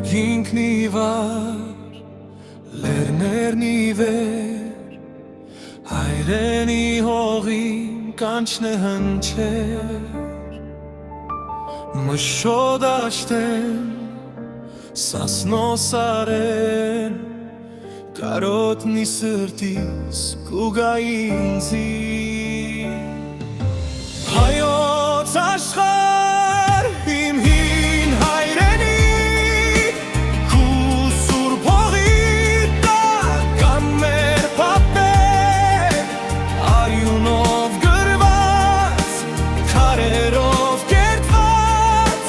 Ոգինքն իվար, լերներն իվեր, հայրենի հողին կանչն է հնչեր, մշոդաշտեն, սասնո սարեն, կարոտնի սրտիս կուգայի ինձի հայոց աշխար իմ հին հայրենի քու սուրբ հողի տակ կամ մեր պապեր արյունով գրված քարերով կերտված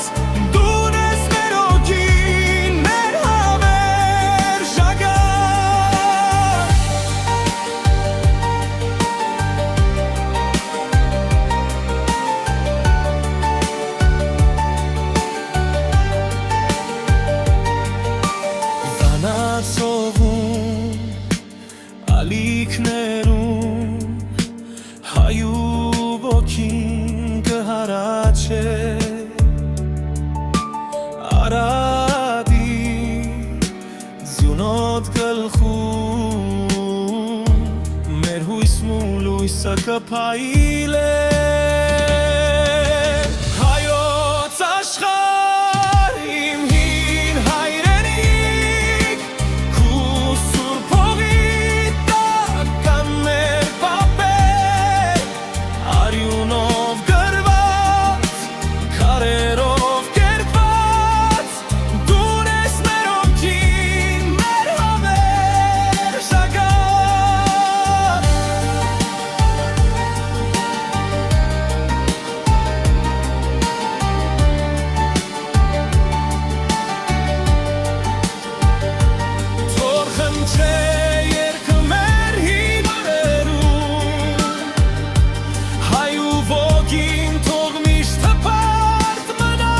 դուն ես մեր օգին մեր հավեր ժագար Վանացովում ալիքներում հայու ոգին կհարաչե Արադի ձյունոտ գլխում մեր հույսն ու լույսը կփայլե հայոց աշխար իմ հին հայրենիք քու սուրբ հողի տակ կամ մեր պապեր արյունով գրված քարերով կերտված դուն ես մեր օգին մեր հավեր ժագար Թող խնդրե երգը մեր հին օրերում հայու ոգին թող միշտ հպարտ մնա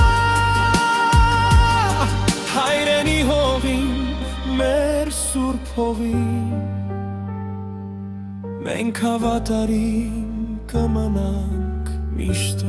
հայրենի հողին մեր սուրբ հողին մենք հավատարիմ կմնանք միշտ